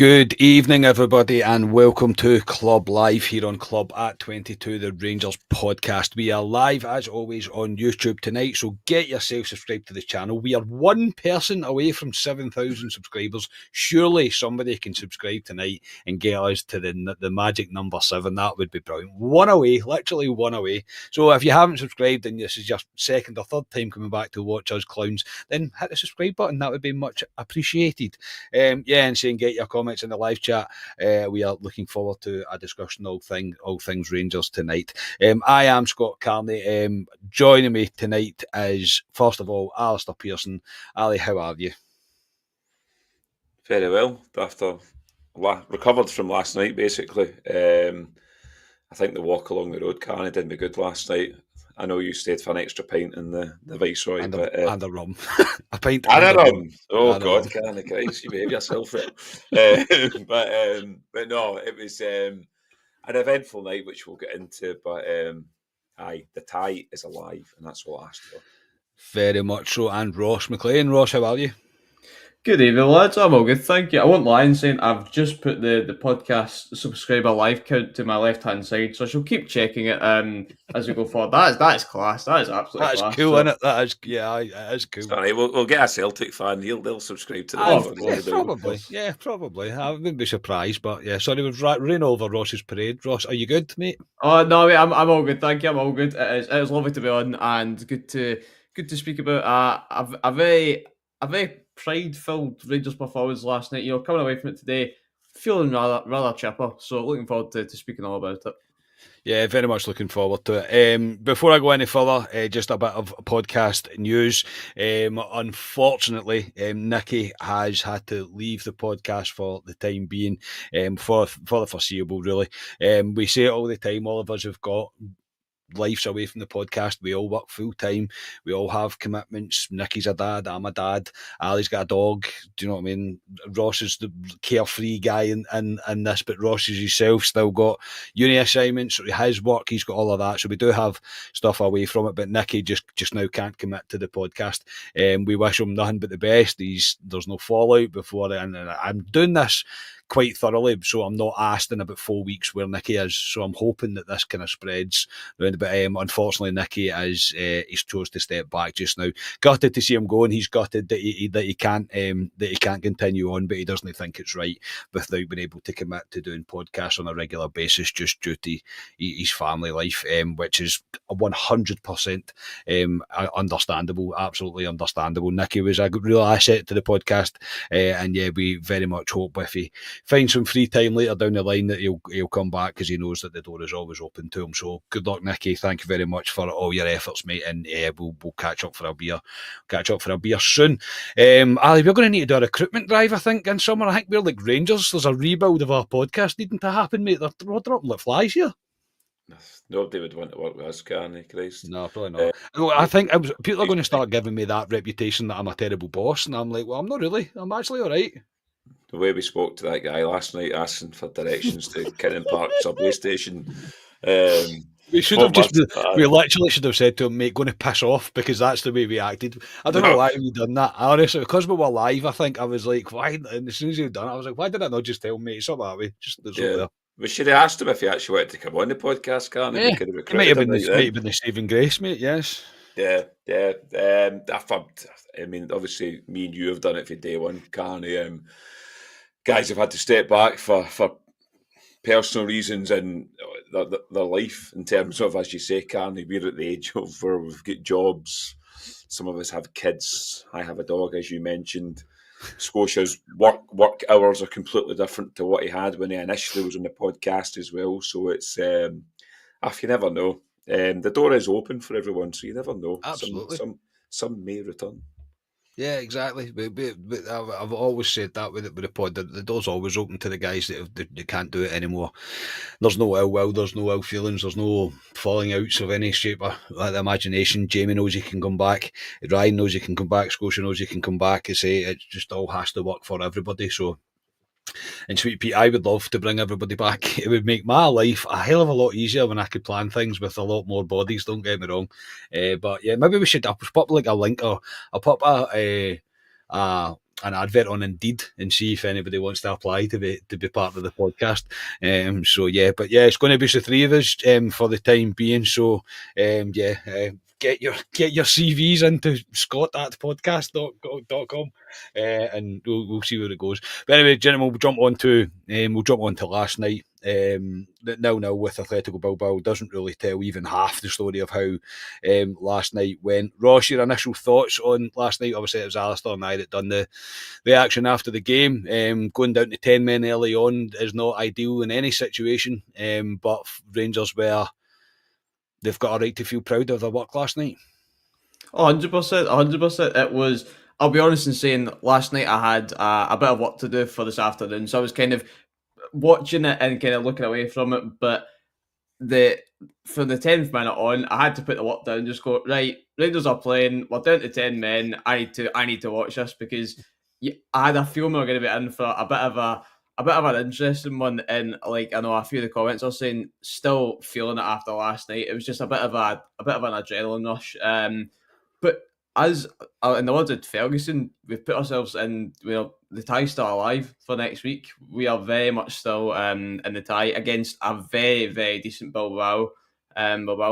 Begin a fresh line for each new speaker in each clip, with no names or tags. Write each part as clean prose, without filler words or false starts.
Good evening, everybody, and welcome to Club Live here on Club at 22, the Rangers podcast. We are live, as always, on YouTube tonight, so get yourself subscribed to the channel. We are one person away from 7,000 subscribers. Surely somebody can subscribe tonight and get us to the magic number 7. That would be brilliant. One away, literally one away. So if you haven't subscribed and this is your second or third time coming back to watch us clowns, then hit the subscribe button. That would be much appreciated. And saying get your comments in the live chat. We are looking forward to a discussion all things Rangers tonight. I am Scott Carney. Joining me tonight is, first of all, Alistair Pearson. Ali, how are you?
Very well. After recovered from last night, basically. I think the walk along the road, Carney, did me good last night. I know you stayed for an extra pint in the Viceroy.
And a rum. A pint
and a rum. Oh,
and
God, Carney Christ, you behave yourself. But no, it was an eventful night, which we'll get into. But the tie is alive, and that's what I asked for.
Very much so. And Ross McLean. Ross, how are you?
Good evening, lads. I'm all good, thank you. I won't lie and saying I've just put the podcast subscriber live count to my left-hand side, so I shall keep checking it as we go forward. That is class. That is absolutely class.
That's cool, isn't it? That is, yeah, it is cool.
Sorry, we'll get a Celtic fan. They'll subscribe to the
probably. Yeah, probably. I wouldn't be surprised, but yeah. Sorry, we've ran over Ross's parade. Ross, are you good, mate?
Oh no, mate, I'm all good. Thank you. I'm all good. It is lovely to be on and good to speak about a very pride-filled Rangers performance last night. Coming away from it today, feeling rather chipper. So looking forward to speaking all about it.
Yeah, very much looking forward to it. Before I go any further, just a bit of podcast news. Unfortunately, Nicky has had to leave the podcast for the time being, for the foreseeable, really. We say it all the time, all of us have got lives away from the podcast. We all work full time. We all have commitments. Nicky's a dad. I'm a dad. Ali's got a dog. Do you know what I mean? Ross is the carefree guy in this, but Ross is himself still got uni assignments. His work, he's got all of that. So we do have stuff away from it, but Nicky just now can't commit to the podcast. We wish him nothing but the best. There's no fallout before it, and I'm doing this quite thoroughly, so I'm not asked in about 4 weeks where Nicky is, so I'm hoping that this kind of spreads around. But unfortunately, Nicky he's chose to step back just now. Gutted to see him go, and he's gutted that he can't continue on, but he doesn't think it's right without being able to commit to doing podcasts on a regular basis just due to his family life, which is 100% understandable, absolutely understandable. Nicky was a real asset to the podcast, and yeah, we very much hope if he find some free time later down the line that he'll come back, because he knows that the door is always open to him. So good luck, Nicky. Thank you very much for all your efforts, mate, and we'll catch up for a beer. Soon. Ali, we're going to need to do a recruitment drive, I think, in summer. I think we're like Rangers. There's a rebuild of our podcast needing to happen, mate. We're dropping like flies here.
Nobody would want to work with us, Carney, Christ.
No, probably not. I think people are going to start giving me that reputation that I'm a terrible boss, and I'm like, well, I'm not really. I'm actually all right.
The way we spoke to that guy last night asking for directions to Kinnan Park subway station.
We literally should have said to him, mate, going to piss off, because that's the way we acted. I don't know why we done that. Honestly, because we were live, I think I was like, why? And as soon as he'd done it, I was like, why did I not just tell him, mate? It's not that way. Just there.
We should have asked him if he actually wanted to come on the podcast, Carney.
Yeah, it might have been the saving grace, mate. Yes.
Yeah. I mean, obviously, me and you have done it for day one, Carney. Guys have had to step back for personal reasons and their life, in terms of, as you say, Carney, we're at the age of where we've got jobs. Some of us have kids. I have a dog, as you mentioned. Scotia's work hours are completely different to what he had when he initially was on the podcast as well. So it's, you never know. The door is open for everyone, so you never know.
Absolutely.
Some may return.
Yeah, exactly. But I've always said that with the pod, the door's always open to the guys that can't do it anymore. There's no ill will, there's no ill feelings, there's no falling outs of any shape or the imagination. Jamie knows he can come back. Ryan knows he can come back. Scotia knows he can come back. I say it just all has to work for everybody. So, and Sweet Pete, I would love to bring everybody back. It would make my life a hell of a lot easier when I could plan things with a lot more bodies, don't get me wrong. But yeah, maybe we should, I'll pop like a link, or I'll pop a advert on Indeed and see if anybody wants to apply to be part of the podcast. So yeah, but yeah, it's going to be the three of us for the time being. So get your CVs into scott@podcast.com and we'll see where it goes. But anyway, gentlemen, we'll jump on to last night. 0-0 with Atletico Bilbao doesn't really tell even half the story of how last night went. Ross, your initial thoughts on last night? Obviously, it was Alistair and I that done the action after the game. Going down to 10 men early on is not ideal in any situation, but Rangers they've got a right to feel proud of their work last night.
100%, 100%. It was, I'll be honest in saying, last night I had a bit of work to do for this afternoon, so I was kind of watching it and kind of looking away from it, but from the 10th minute on, I had to put the work down, just go, right, Rangers are playing, we're down to 10 men, I need to watch this, because I had a feeling we were going to be in for a bit of an interesting one. And like, I know a few of the comments are saying still feeling it after last night. It was just a bit of an adrenaline rush. But as in the words of Ferguson, we've put ourselves in. The tie's still alive for next week. We are very much still in the tie against a very, very decent Bilbao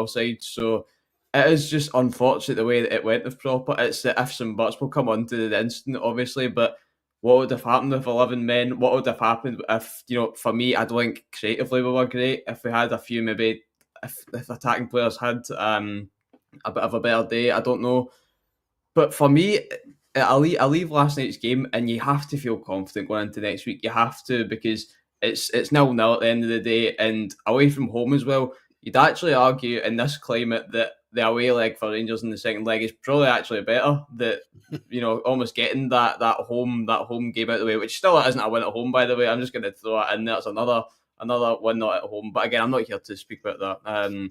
side. So it is just unfortunate the way that it went with Proper. It's the ifs and buts. We'll come on to the incident, obviously, but what would have happened with 11 men? What would have happened if, for me, I don't think creatively we were great. If we had a few, maybe, if attacking players had a bit of a better day, I don't know. But for me, I leave last night's game, and you have to feel confident going into next week. You have to, because it's 0-0 at the end of the day, and away from home as well. You'd actually argue in this climate that the away leg for Rangers in the second leg is probably actually better. That almost getting that home game out of the way, which still isn't a win at home, by the way. I'm just going to throw it in there. It's another win not at home. But again, I'm not here to speak about that.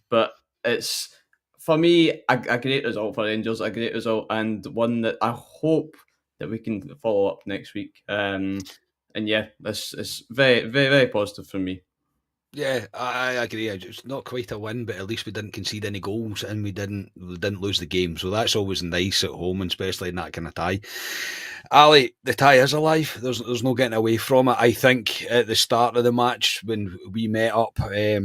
But it's, for me, a great result for Rangers, a great result, and one that I hope that we can follow up next week. And yeah, this is very, very, very positive for me.
Yeah, I agree. It's not quite a win, but at least we didn't concede any goals and we didn't lose the game. So that's always nice at home, and especially in that kind of tie. Ali, the tie is alive. There's no getting away from it. I think at the start of the match when we met up, I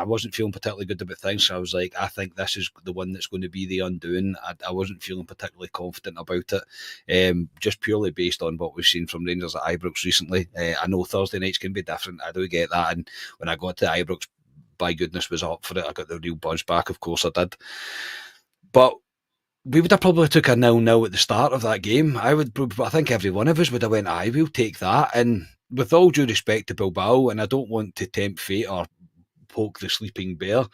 wasn't feeling particularly good about things. So I was like, I think this is the one that's going to be the undoing. I wasn't feeling particularly confident about it, just purely based on what we've seen from Rangers at Ibrox recently. I know Thursday nights can be different. I do get that. And when I got to Ibrox, by goodness, was up for it. I got the real buzz back. Of course I did. But we would have probably took a 0-0 at the start of that game. I think every one of us would have went, aye, we'll take that. And with all due respect to Bilbao, and I don't want to tempt fate or poke the sleeping bear,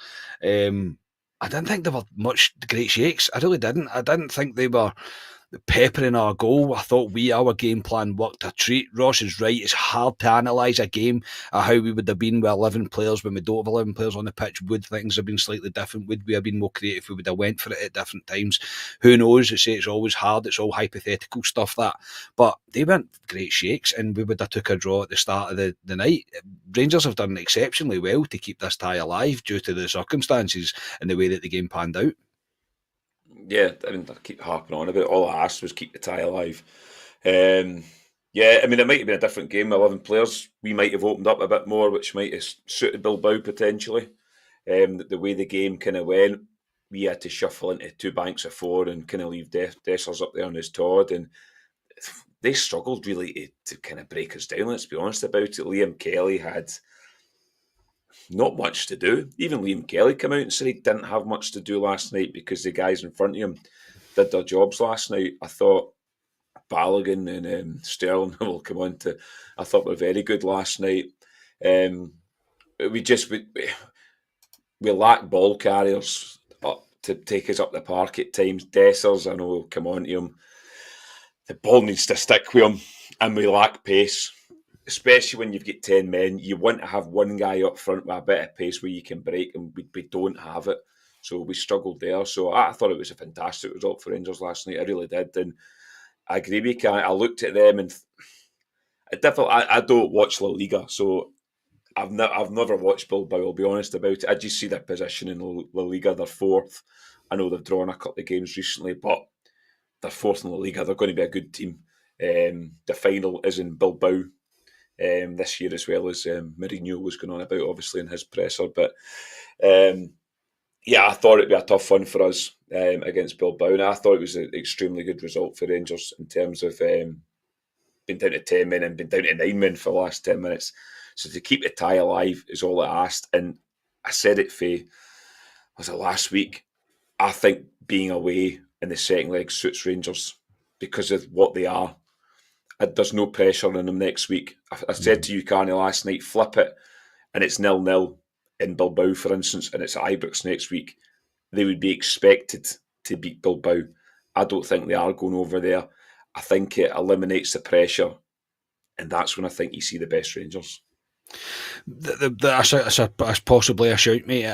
I didn't think they were much great shakes. I really didn't. I didn't think they were peppering our goal. I thought our game plan worked a treat. Ross is right. It's hard to analyse a game how we would have been with 11 players when we don't have 11 players on the pitch. Would things have been slightly different? Would we have been more creative? We would have went for it at different times. Who knows? It's always hard. It's all hypothetical stuff, that. But they weren't great shakes, and we would have took a draw at the start of the night. Rangers have done exceptionally well to keep this tie alive due to the circumstances and the way that the game panned out.
Yeah, I mean, I keep harping on about it. All I asked was keep the tie alive. Yeah, I mean, it might have been a different game. 11 players, we might have opened up a bit more, which might have suited Bilbao potentially. The way the game kind of went, we had to shuffle into two banks of four and kind of leave Dessers up there on his Todd, and they struggled really to kind of break us down. Let's be honest about it. Liam Kelly had not much to do. Even Liam Kelly came out and said he didn't have much to do last night because the guys in front of him did their jobs last night. I thought Balogun and Sterling, will come on to, I thought were very good last night. We lack ball carriers to take us up the park at times. Dessers, I know we'll come on to him. The ball needs to stick with him, and we lack pace. Especially when you've got 10 men, you want to have one guy up front with a bit of pace where you can break, and we don't have it. So we struggled there. So I thought it was a fantastic result for Rangers last night. I really did. And I agree with you. I looked at them and I don't watch La Liga, so I've never watched Bilbao, I'll be honest about it. I just see their position in La Liga. They're fourth. I know they've drawn a couple of games recently, but they're fourth in La Liga. They're going to be a good team. The final is in Bilbao this year, as well, as Mourinho was going on about, obviously, in his presser. But I thought it'd be a tough one for us against Bilbao, and I thought it was an extremely good result for Rangers in terms of being down to 10 men and being down to 9 men for the last 10 minutes. So to keep the tie alive is all I asked. And I said it was it last week? I think being away in the second leg suits Rangers because of what they are. There's no pressure on them next week. I said to you, Carney, last night, flip it, and it's 0-0 in Bilbao, for instance, and it's at Ibrox next week. They would be expected to beat Bilbao. I don't think they are going over there. I think it eliminates the pressure, and that's when I think you see the best Rangers.
That's possibly a shout, mate.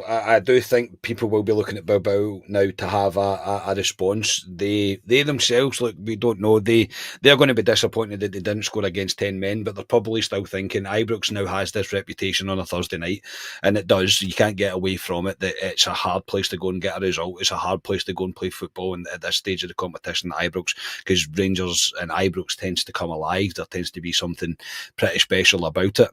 I do think people will be looking at Bilbao now to have a response. They themselves, look, we don't know. They're going to be disappointed that they didn't score against 10 men, but they're probably still thinking Ibrox now has this reputation on a Thursday night, and it does. You can't get away from it. That it's a hard place to go and get a result. It's a hard place to go and play football, and at this stage of the competition at Ibrox, because Rangers and Ibrox tends to come alive. There tends to be something pretty special about it.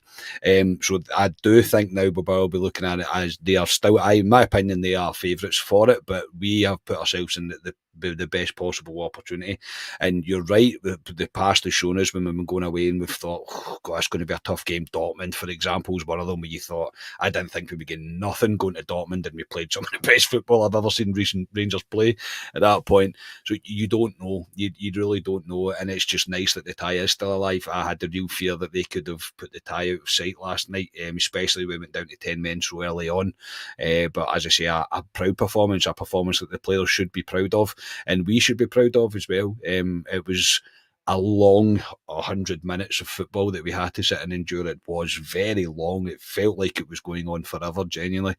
So I do think now Bilbao will be looking at it as they are still, in my opinion, they are favourites for it, but we have put ourselves in the best possible opportunity. And you're right, the past has shown us when we've been going away and we've thought, oh God, it's going to be a tough game. Dortmund, for example, is one of them where you thought, I didn't think we'd be getting nothing going to Dortmund, and we played some of the best football I've ever seen recent Rangers play at that point. So you don't know, you really don't know, and it's just nice that the tie is still alive. I had the real fear that they could have put the tie out of sight last night, especially when we went down to 10 men so early on. But as I say, a proud performance, a performance that the players should be proud of, and we should be proud of as well. It was a long 100 minutes of football that we had to sit and endure. It was very long. It felt like it was going on forever, genuinely.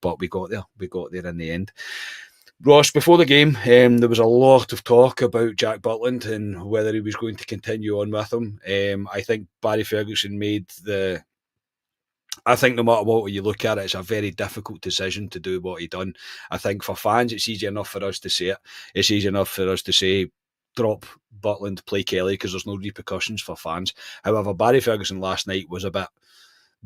But we got there. We got there in the end. Ross, before the game, there was a lot of talk about Jack Butland and whether he was going to continue on with him. I think Barry Ferguson I think no matter what way you look at it, it's a very difficult decision to do what he done. I think for fans, it's easy enough for us to say it. It's easy enough for us to say, drop Butland, play Kelly, because there's no repercussions for fans. However, Barry Ferguson last night was a bit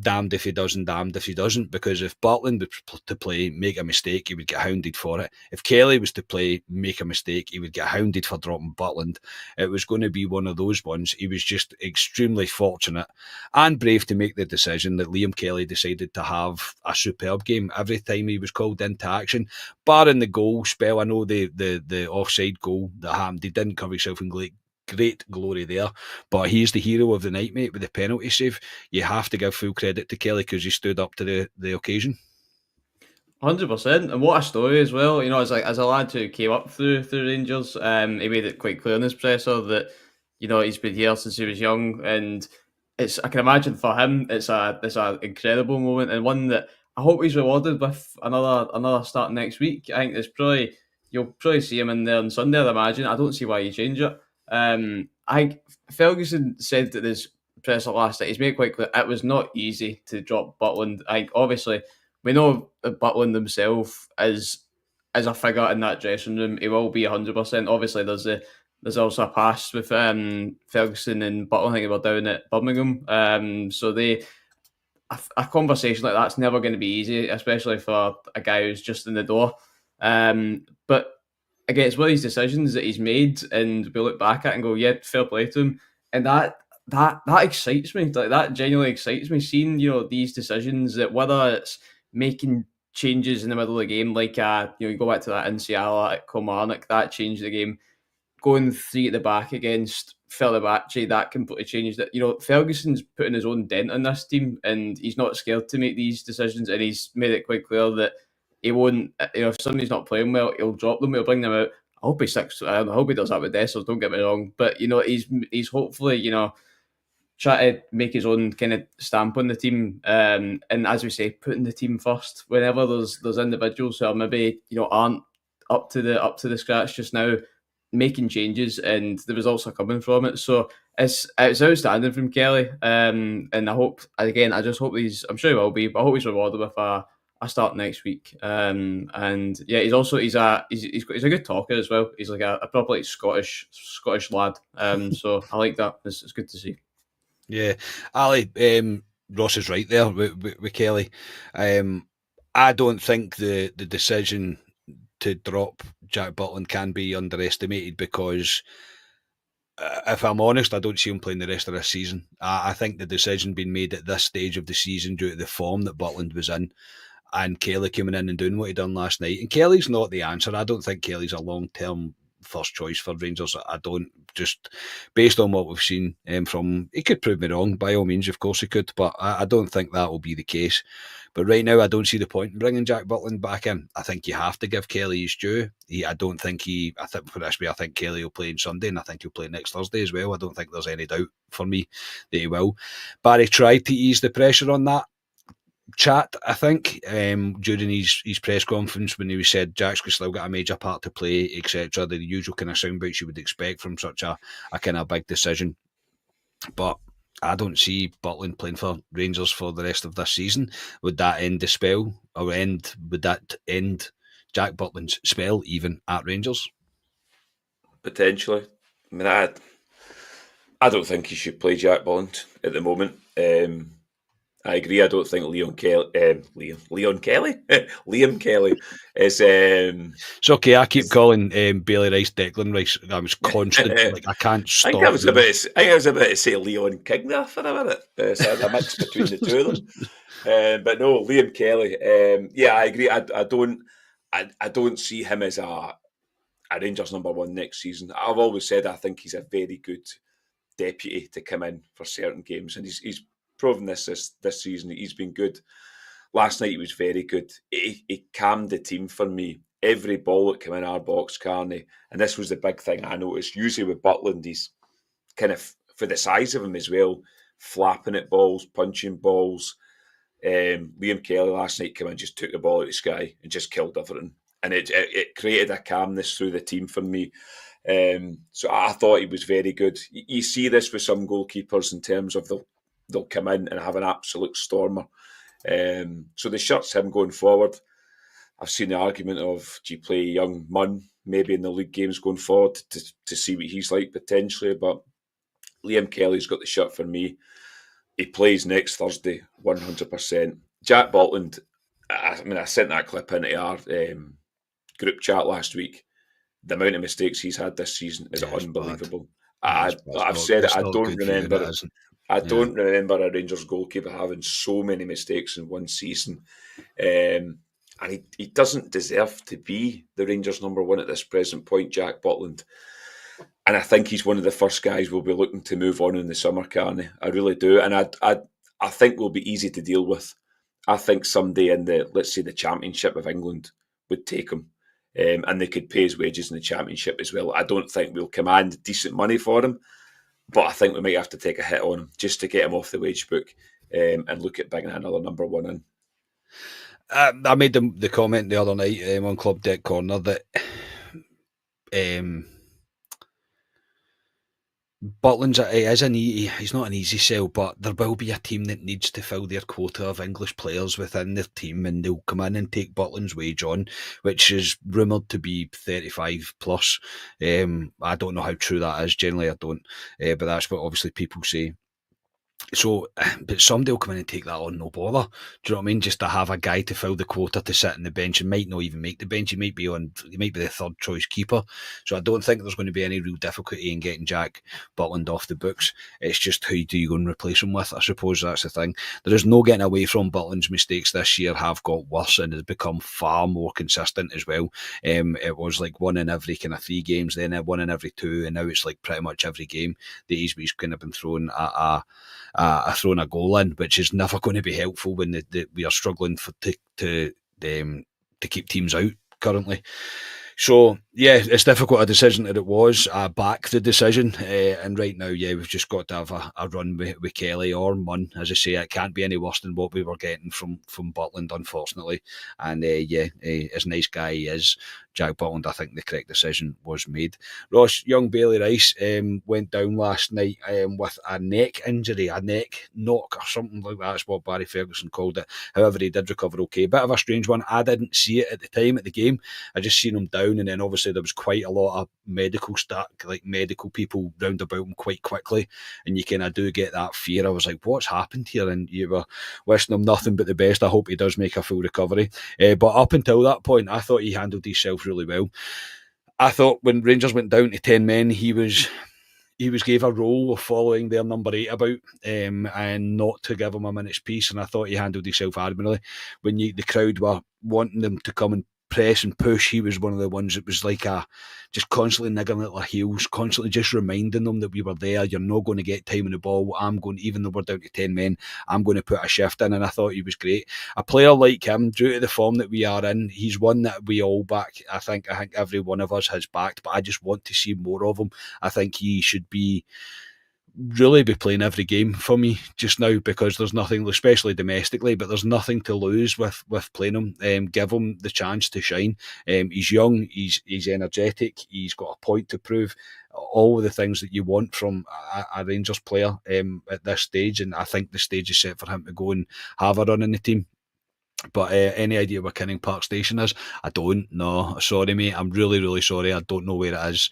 damned if he does and damned if he doesn't, because if Butland was to play, make a mistake, he would get hounded for it. If Kelly was to play, make a mistake, he would get hounded for dropping Butland. It was going to be one of those ones. He was just extremely fortunate and brave to make the decision that Liam Kelly decided to have a superb game every time he was called into action, barring the goal spell. I know the offside goal that happened, he didn't cover himself in great glory there, but he's the hero of the night, mate, with the penalty save. You have to give full credit to Kelly because he stood up to the occasion.
100%, and what a story as well. You know, as a lad who came up through Rangers, he made it quite clear in his presser that, you know, he's been here since he was young, and I can imagine for him it's a incredible moment, and one that I hope he's rewarded with another start next week. I think you'll probably see him in there on Sunday, I'd imagine. I don't see why you change it. I think Ferguson said that his presser last night, he's made it quite clear it was not easy to drop Butland. I think obviously we know that Butland himself is a figure in that dressing room. He will be 100%. Obviously, there's also a past with Ferguson and Butland. I think they were down at Birmingham. So a conversation like that's never going to be easy, especially for a guy who's just in the door. But again, it's one of these decisions that he's made, and we look back at it and go, yeah, fair play to him. And that excites me. Like, that genuinely excites me, seeing, you know, these decisions, that whether it's making changes in the middle of the game, like you go back to that Inciala at Kilmarnock, that changed the game. Going 3 at the back against Fenerbahce, that completely changed it. You know, Ferguson's putting his own dent on this team, and he's not scared to make these decisions, and he's made it quite clear that he won't, you know, if somebody's not playing well, he'll drop them, he'll bring them out. I hope he sticks. I hope he does that with Dessers, don't get me wrong. But, you know, he's hopefully, you know, try to make his own kind of stamp on the team. And as we say, putting the team first. Whenever there's individuals who are maybe, you know, aren't up to the scratch just now, making changes, and the results are coming from it. So it's outstanding from Kelly. And I just hope I'm sure he will be, but I hope he's rewarded with a I start next week. And yeah, he's a good talker as well. He's like a proper like Scottish lad. So I like that. It's good to see.
Yeah, Ali, Ross is right there with Kelly. I don't think the decision to drop Jack Butland can be underestimated, because if I'm honest, I don't see him playing the rest of this season. I think the decision being made at this stage of the season due to the form that Butland was in, and Kelly coming in and doing what he done last night. And Kelly's not the answer. I don't think Kelly's a long-term first choice for Rangers. I don't, just based on what we've seen from, he could prove me wrong, by all means, of course he could, but I don't think that will be the case. But right now, I don't see the point in bringing Jack Butland back in. I think you have to give Kelly his due. I think for this way, I think Kelly will play on Sunday, and I think he'll play next Thursday as well. I don't think there's any doubt for me that he will. Barry tried to ease the pressure on that chat, I think, during his press conference, when he said Jack's still got a major part to play, etc. The usual kind of sound bites you would expect from such a kind of big decision. But I don't see Butland playing for Rangers for the rest of this season. Would that end the spell, or would that end Jack Butland's spell even at Rangers?
Potentially. I mean, I don't think he should play Jack Butland at the moment. I agree. I don't think Liam Kelly is.
It's okay. I keep calling Bailey Rice Declan Rice. I was constant. Like, I can't stop.
I think I was about to say Leon King there for a minute. So I had a mix between the two of them. But no, Liam Kelly. Yeah, I agree. I don't see him as a Rangers number one next season. I've always said I think he's a very good deputy to come in for certain games, and he's proven this season. He's been good. Last night he was very good. He calmed the team for me. Every ball that came in our box, Carney, and this was the big thing I noticed. Usually with Butland, he's kind of, for the size of him as well, flapping at balls, punching balls. Liam Kelly last night came in, just took the ball out of the sky and just killed everything. And it created a calmness through the team for me. So I thought he was very good. You see this with some goalkeepers in terms of they'll come in and have an absolute stormer. So the shirt's him going forward. I've seen the argument of, do you play young Munn maybe in the league games going forward to see what he's like potentially, but Liam Kelly's got the shirt for me. He plays next Thursday, 100%. Jack Butland, I sent that clip into our group chat last week. The amount of mistakes he's had this season is unbelievable. I've said it. I don't remember. I don't remember a Rangers goalkeeper having so many mistakes in one season. And he doesn't deserve to be the Rangers number one at this present point, Jack Butland. And I think he's one of the first guys we'll be looking to move on in the summer, Carney. I really do. And I think will be easy to deal with. I think somebody in let's say the Championship of England would take him. And they could pay his wages in the Championship as well. I don't think we'll command decent money for him, but I think we might have to take a hit on him just to get him off the wage book and look at bringing another number one in.
I made the comment the other night on Club Deck Corner that Butland's he's not an easy sell, but there will be a team that needs to fill their quota of English players within their team, and they'll come in and take Butland's wage on, which is rumoured to be 35 plus. I don't know how true that is. Generally, I don't, but that's what obviously people say. So, but somebody will come in and take that on, no bother. Do you know what I mean? Just to have a guy to fill the quota to sit on the bench, and might not even make the bench. He might be the third choice keeper. So I don't think there's going to be any real difficulty in getting Jack Butland off the books. It's just who do you go and replace him with? I suppose that's the thing. There is no getting away from Butland's mistakes this year have got worse and has become far more consistent as well. It was like one in every kind of 3 games, then one in every 2, and now it's like pretty much every game that he's kind of been thrown throwing a goal in, which is never going to be helpful when we are struggling to keep teams out currently. So yeah, it's difficult a decision that it was. I back the decision, and right now, yeah, we've just got to have a run with Kelly or Munn. As I say, it can't be any worse than what we were getting from Butland, unfortunately. And as nice guy he is, Jack Butland, I think the correct decision was made. Ross, young Bailey Rice went down last night with a neck injury, a neck knock or something like that. That's what Barry Ferguson called it. However, he did recover okay. Bit of a strange one. I didn't see it at the time at the game. I just seen him down, and then obviously there was quite a lot of medical people round about him quite quickly, and you kind of do get that fear. I was like, what's happened here? And you were wishing him nothing but the best. I hope he does make a full recovery. But up until that point, I thought he handled himself really well. I thought when Rangers went down to 10 men, he was gave a role of following their number 8 about and not to give him a minute's peace. And I thought he handled himself admirably. When the crowd were wanting them to come and press and push, he was one of the ones that was like just constantly niggling at their heels, constantly just reminding them that we were there. You're not going to get time on the ball. I'm going, even though we're down to 10 men, I'm going to put a shift in. And I thought he was great. A player like him, due to the form that we are in, he's one that we all back. I think every one of us has backed, but I just want to see more of him. I think he should really be playing every game for me just now, because there's nothing, especially domestically, but there's nothing to lose with playing him. Give him the chance to shine. He's young, he's energetic, he's got a point to prove, all of the things that you want from a Rangers player at this stage, and I think the stage is set for him to go and have a run in the team. But any idea where Kinning Park Station is? I don't know. Sorry, mate. I'm really, really sorry. I don't know where it is.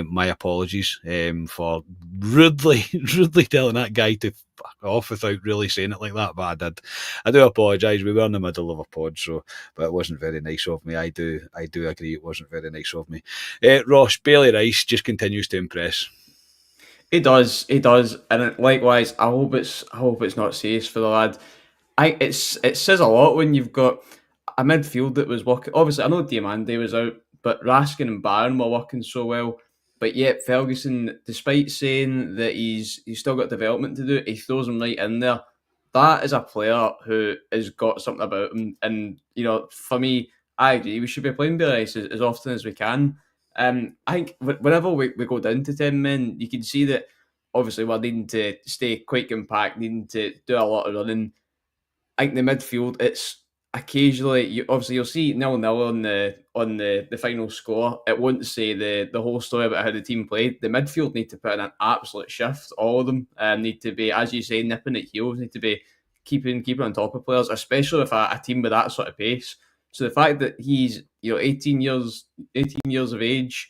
My apologies for rudely telling that guy to fuck off without really saying it like that. But I did. I do apologise. We were in the middle of a pod, but it wasn't very nice of me. I do agree. It wasn't very nice of me. Ross, Bailey Rice just continues to impress.
He does, and likewise, I hope it's not serious for the lad. It says a lot when you've got a midfield that was working. Obviously, I know Diamande was out, but Raskin and Barron were working so well. But yet Ferguson, despite saying that he's still got development to do, he throws him right in there. That is a player who has got something about him. And, for me, I agree, we should be playing Bailey Rice as often as we can. I think whenever we go down to 10 men, you can see that obviously we're needing to stay quite compact, needing to do a lot of running. I think the midfield, it's occasionally you'll see 0-0 on the final score. It won't say the whole story about how the team played. The midfield need to put in an absolute shift. All of them need to be, as you say, nipping at heels. Need to be keeping on top of players, especially with a team with that sort of pace. So the fact that he's 18 years of age,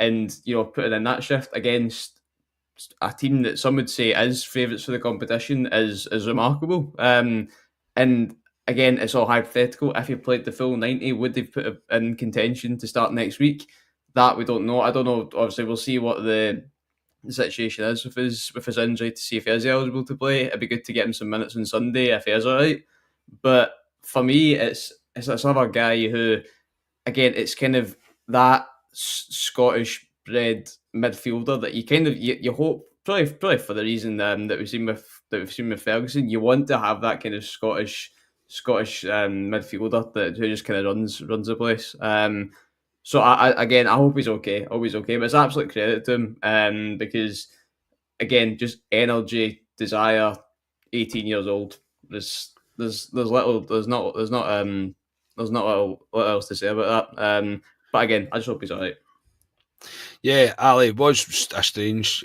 and putting in that shift against a team that some would say is favourites for the competition is remarkable. And again, it's all hypothetical. If he played the full 90, would they put him in contention to start next week? That we don't know. I don't know. Obviously, we'll see what the situation is with his injury to see if he is eligible to play. It'd be good to get him some minutes on Sunday if he is all right. But for me, it's another guy who, again, it's kind of that Scottish bred midfielder that you hope, probably for the reason that we've seen with Ferguson, you want to have that kind of Scottish midfielder who just kind of runs the place. So I hope he's okay. But it's absolute credit to him because, again, just energy, desire. 18 years old. There's not what else to say about that. But again, I just hope he's alright.
Yeah, Ali, it was a strange,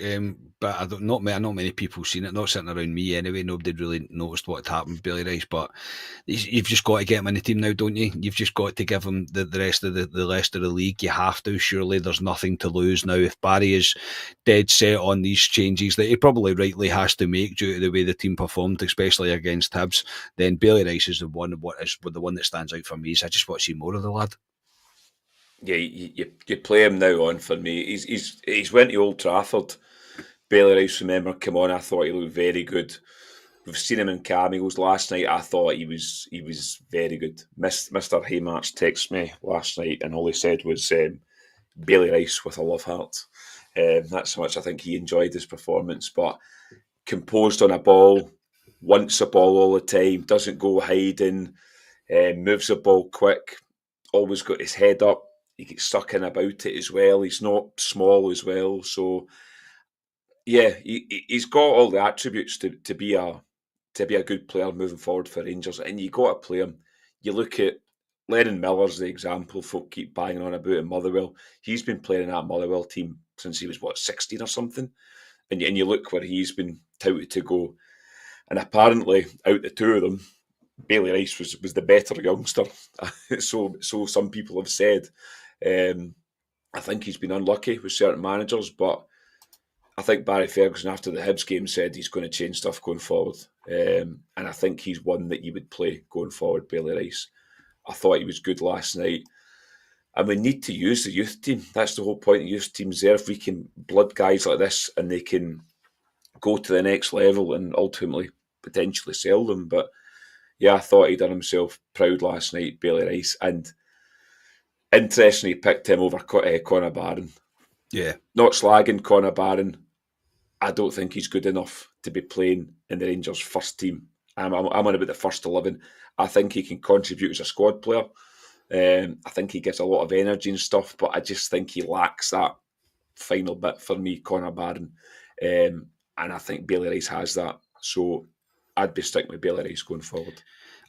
but not many people seen it. Not sitting around me anyway. Nobody really noticed what had happened with Bailey Rice. But you've just got to get him in the team now, don't you? You've just got to give him the rest of the league. You have to. Surely, there's nothing to lose now. If Barry is dead set on these changes that he probably rightly has to make due to the way the team performed, especially against Hibs, then Bailey Rice is the one that stands out for me. I just want to see more of the lad.
Yeah, you play him now on for me. He's went to Old Trafford. Bailey Rice, remember, come on. I thought he looked very good. We've seen him in cameos last night. I thought he was very good. Mr. Haymarch texted me last night, and all he said was Bailey Rice with a love heart. That's how much I think he enjoyed his performance. But composed on a ball, wants a ball all the time, doesn't go hiding, moves the ball quick, always got his head up. He gets stuck in about it as well. He's not small as well. So, yeah, he's got all the attributes to be a good player moving forward for Rangers. And you got to play him. You look at Lennon Miller's the example folk keep banging on about in Motherwell. He's been playing in that Motherwell team since he was, 16 or something? And you look where he's been touted to go. And apparently, out the two of them, Bailey Rice was the better youngster. so some people have said. I think he's been unlucky with certain managers, but I think Barry Ferguson, after the Hibs game, said he's going to change stuff going forward. And I think he's one that you would play going forward, Bailey Rice. I thought he was good last night. And we need to use the youth team. That's the whole point of youth teams there. If we can blood guys like this and they can go to the next level and ultimately potentially sell them. But yeah, I thought he done himself proud last night, Bailey Rice. And interestingly, he picked him over Conor Barron.
Yeah.
Not slagging Conor Barron. I don't think he's good enough to be playing in the Rangers' first team. I'm on about the first 11. I think he can contribute as a squad player. I think he gets a lot of energy and stuff, but I just think he lacks that final bit for me, Conor Barron. And I think Bailey Rice has that. So I'd be sticking with Bailey Rice going forward.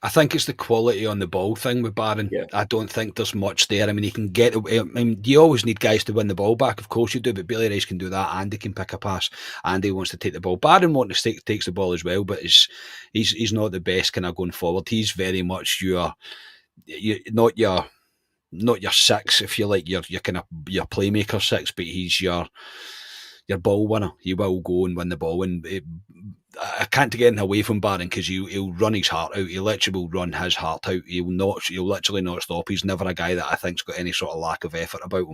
I think it's the quality on the ball thing with Barron.
Yeah.
I don't think there's much there. I mean, he can get away. I mean, you always need guys to win the ball back. Of course you do, but Bailey Rice can do that and he can pick a pass and he wants to take the ball. Barron takes the ball as well, but he's not the best kind of going forward. He's very much not your six, if you like, your kind of your playmaker six, but he's your ball winner. He will go and win the ball, and I can't get anything away from Barron because he'll run his heart out. He literally will run his heart out. He'll literally not stop. He's never a guy that I think's got any sort of lack of effort about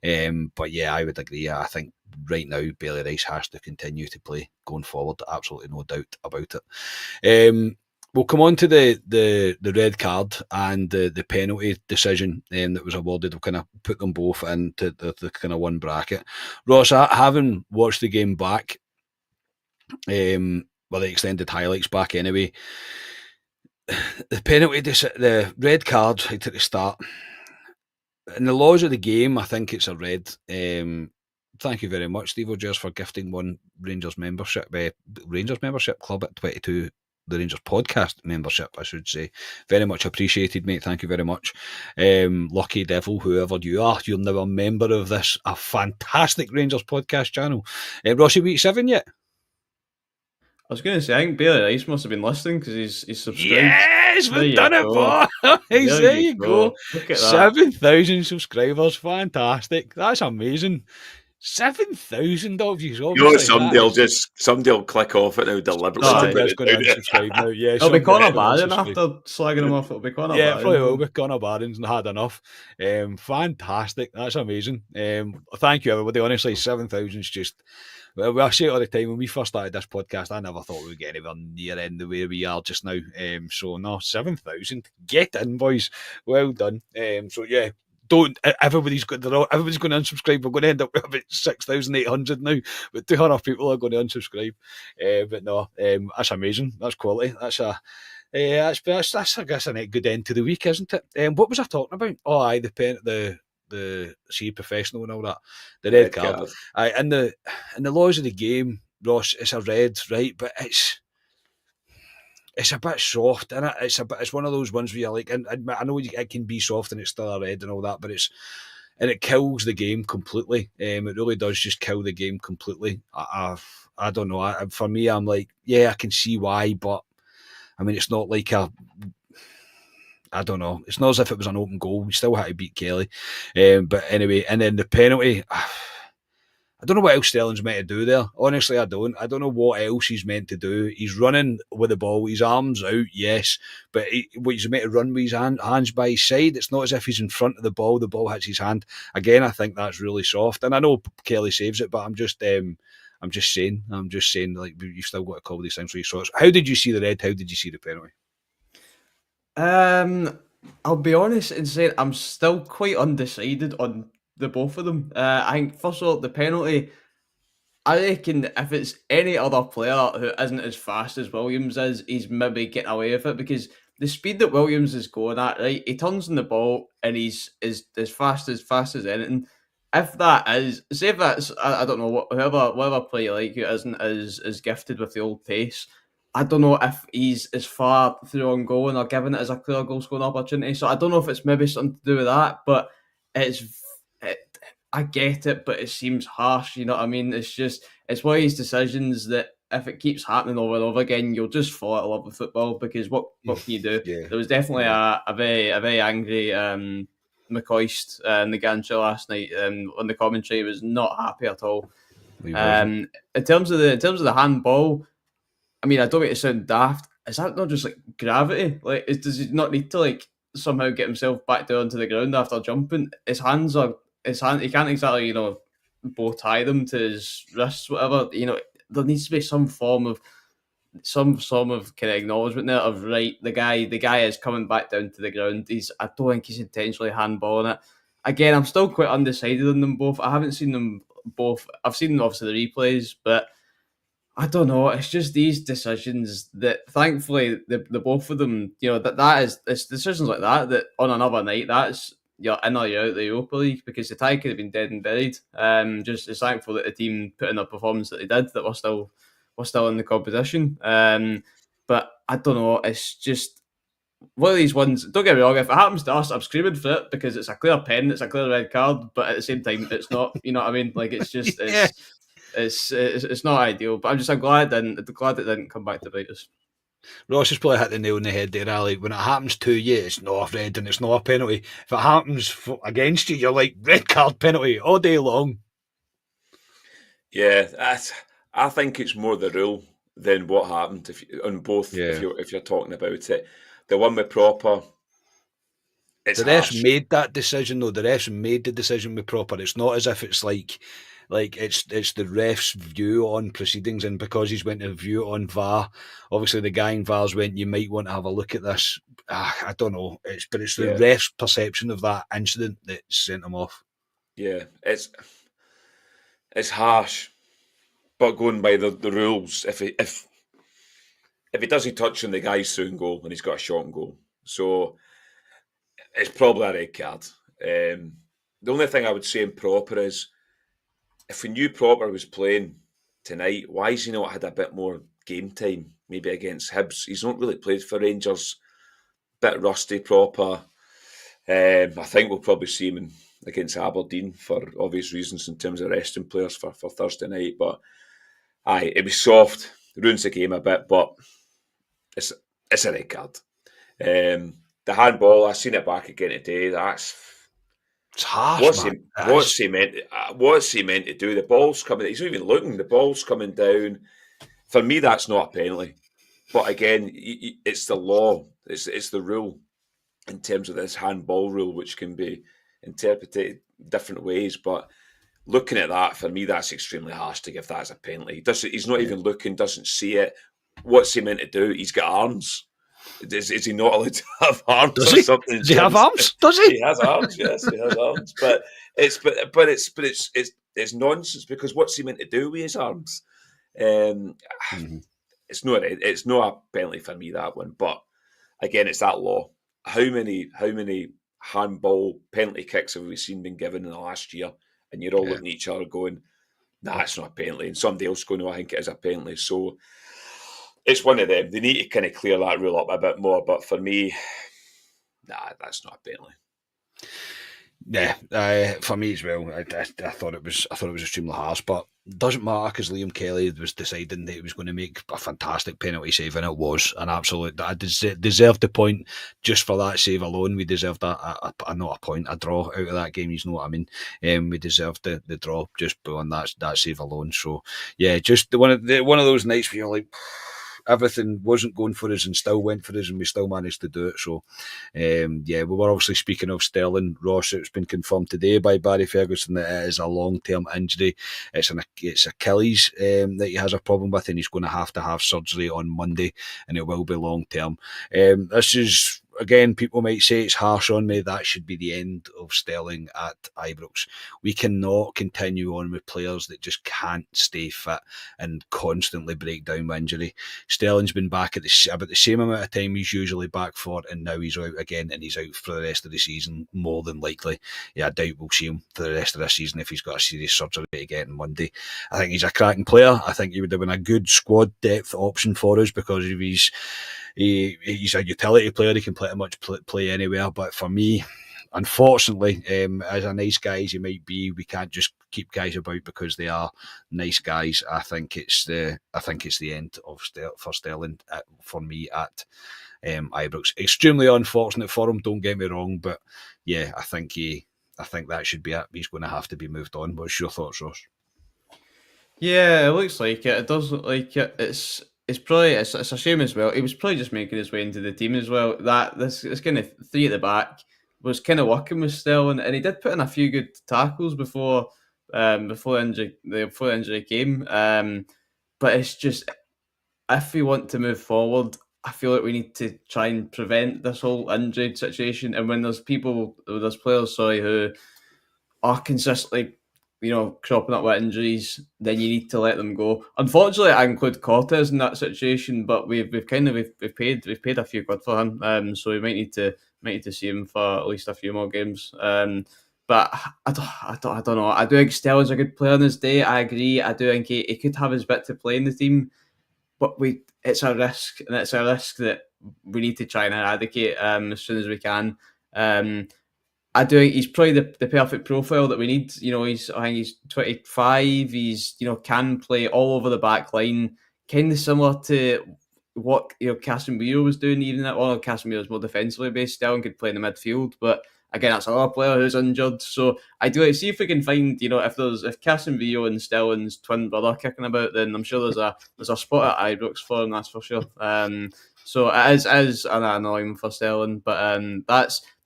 him. But yeah, I would agree. I think right now Bailey Rice has to continue to play going forward. Absolutely no doubt about it. We'll come on to the red card and the penalty decision that was awarded. We'll kind of put them both into the kind of one bracket. Ross, having watched the game back, the extended highlights back anyway, the penalty, the red card right at the start, in the laws of the game, I think it's a red. Thank you very much, Steve O'Gers, for gifting one Rangers membership club at 22. The Rangers podcast membership, I should say. Very much appreciated, mate. Thank you very much. Lucky devil, whoever you are, you're now a member of this, a fantastic Rangers podcast channel. Rossi, week 7 yet?
I was going to say, I think Bailey Rice must have been listening because he's subscribed.
Yes, we've done it, boy. There you go.
Look at
7,000 subscribers. Fantastic. That's amazing. 7,000 of you.
Somebody will click off it now deliberately.
Somebody's going to unsubscribe now. Yeah,
it'll be Conor Barron after slagging him off. It'll be Conor Barron.
Yeah, probably will be. Conor Barron's had enough. Fantastic. That's amazing. Thank you, everybody. Honestly, 7,000 is just... Well, I say it all the time. When we first started this podcast, I never thought we would get anywhere near end the way we are just now. So, no, 7,000. Get in, boys. Well done. So, yeah. Everybody's going to unsubscribe. We're going to end up with about 6,800 now, but 200 people are going to unsubscribe. But no, that's amazing. That's quality. That's I guess a good end to the week, isn't it? What was I talking about? Oh, aye, the see professional and all that. The red card. Aye, and the laws of the game, Ross, it's a red, right? But it's a bit soft, and it's one of those ones where you're like, and I know it can be soft and it's still a red and all that, but it kills the game completely. It really does just kill the game completely. I don't know. For me, I'm like, yeah, I can see why, but I mean, it's not like I don't know. It's not as if it was an open goal. We still had to beat Kelly. But anyway, and then the penalty. I don't know what else Sterling's meant to do there. Honestly, I don't. I don't know what else he's meant to do. He's running with the ball, his arms out, yes, but he's meant to run with his hands by his side. It's not as if he's in front of the ball hits his hand. Again, I think that's really soft. And I know Kelly saves it, but I'm just saying, like, you've still got to call these things for your sorts. How did you see the red? How did you see the penalty?
I'll be honest and say I'm still quite undecided on the both of them. I think first of all, the penalty, I reckon if it's any other player who isn't as fast as Williams is, he's maybe getting away with it, because the speed that Williams is going at, right, he turns on the ball and he's as fast as anything. If that is, say if that's, I don't know, whoever player like who isn't as gifted with the old pace, I don't know if he's as far through on goal or given it as a clear goal scoring opportunity. So I don't know if it's maybe something to do with that, but I get it, but it seems harsh. You know what I mean? It's one of these decisions that if it keeps happening over and over again, you'll just fall out of love with football because what can you do?
Yeah.
There was definitely a very angry McCoist in the gantry last night on the commentary. He was not happy at all. In terms of the handball, I mean, I don't mean to sound daft. Is that not just like gravity? Like, does he not need to like somehow get himself back down to the ground after jumping? He can't exactly bow tie them to his wrists, whatever. There needs to be some form of kind of acknowledgement there of right. The guy is coming back down to the ground. I don't think he's intentionally handballing it. Again, I'm still quite undecided on them both. I haven't seen them both. I've seen obviously the replays, but I don't know. It's just these decisions that, thankfully, the both of them, it's decisions like that on another night, that's you're in or you're out of the Europa League because the tie could have been dead and buried. Just it's thankful that the team put in a performance that they did, that we're still in the competition. But I don't know. It's just one of these ones. Don't get me wrong. If it happens to us, I'm screaming for it because it's a clear pen, it's a clear red card. But at the same time, it's not. You know what I mean? Like it's just
Yeah.
It's not ideal, but I'm glad it didn't come back to bite us.
Ross has probably hit the nail on the head there, Ali. When it happens to you, it's not a red and it's not a penalty. If it happens against you, you're like, red card penalty all day long.
Yeah, I think it's more the rule than what happened on both. Yeah. If you're talking about it, the one with Proper, it's
the refs made that decision though. The refs made the decision with Proper. It's not as if it's like it's the ref's view on proceedings, and because he's went to view it on VAR, obviously the guy in VAR's went, you might want to have a look at this. I don't know. It's the ref's perception of that incident that sent him off.
Yeah, it's harsh, but going by the rules, if he does, he touch on the guy's through and goal and he's got a shot and goal, so it's probably a red card. The only thing I would say in Proper is, if we knew Proper was playing tonight, why has he not had a bit more game time? Maybe against Hibs. He's not really played for Rangers. Bit rusty, Proper. I think we'll probably see him against Aberdeen for obvious reasons in terms of resting players for Thursday night. But it was soft. Ruins the game a bit, but it's a red card. The handball, I seen it back again today.
It's harsh,
what's he meant to do? The ball's coming. He's not even looking. The ball's coming down. For me, that's not a penalty. But again, it's the law. It's the rule in terms of this handball rule, which can be interpreted different ways. But looking at that, for me, that's extremely harsh to give that as a penalty. He's not even looking. Doesn't see it. What's he meant to do? He's got arms. Is he not allowed to have arms?
Does he?
Something?
Does he have arms? Does he?
He has arms. Yes, he has arms. But it's nonsense, because what's he meant to do with his arms? It's not a penalty for me, that one. But again, it's that law. How many handball penalty kicks have we seen been given in the last year? And you're all looking at each other going, "Nah, it's not a penalty," and somebody else going, "No, I think it is a penalty." So it's one of them. They need to kind of clear that rule up a bit more. But for me, nah, that's not a penalty.
Yeah, for me as well. I thought it was extremely harsh, but it doesn't matter because Liam Kelly was deciding that he was going to make a fantastic penalty save, and it was an absolute. I deserved the point just for that save alone. We deserved not a point, a draw out of that game. You know what I mean? We deserved the draw just on that save alone. So yeah, just one of those nights where you're like, everything wasn't going for us and still went for us, and we still managed to do it. So, we were obviously speaking of Sterling. Ross, it's been confirmed today by Barry Ferguson that it is a long-term injury. It's Achilles that he has a problem with, and he's going to have surgery on Monday, and it will be long-term. This is again, people might say it's harsh on me. That should be the end of Sterling at Ibrox. We cannot continue on with players that just can't stay fit and constantly break down with injury. Sterling's been back at about the same amount of time he's usually back for, and now he's out again, and he's out for the rest of the season, more than likely. Yeah, I doubt we'll see him for the rest of this season if he's got a serious surgery to get on Monday. I think he's a cracking player. I think he would have been a good squad depth option for us because of he's a utility player. He can pretty much play anywhere. But for me, unfortunately, as a nice guy as he might be, we can't just keep guys about because they are nice guys. I think it's the end of for Sterling for me at Ibrox. Extremely unfortunate for him. Don't get me wrong, but yeah, I think that should be it. He's going to have to be moved on. What's your thoughts, Ross?
Yeah, it looks like it. It does look like it. It's probably it's a shame as well. He was probably just making his way into the team as well. This kind of three at the back was kind of working with Sterling, and he did put in a few good tackles before the injury came. But it's just, if we want to move forward, I feel like we need to try and prevent this whole injury situation. And when there's players, who are consistently, cropping up with injuries, then you need to let them go. Unfortunately, I include Cortez in that situation, but we've paid a few quid for him, so we might need to see him for at least a few more games. But I don't know. I do think Stell's a good player in his day. I agree. I do think he could have his bit to play in the team, but it's a risk, and it's a risk that we need to try and eradicate as soon as we can. I do think he's probably the perfect profile that we need. I think he's 25. He's can play all over the back line, kind of similar to what Casemiro was doing. Even that one, Casemiro is more defensively based. Sterling could play in the midfield, but again, that's another player who's injured. So I do see if we can find if Casemiro and Sterling's twin brother kicking about, then I'm sure there's a spot at Ibrox for him. That's for sure. So it is an annoying for Sterling, but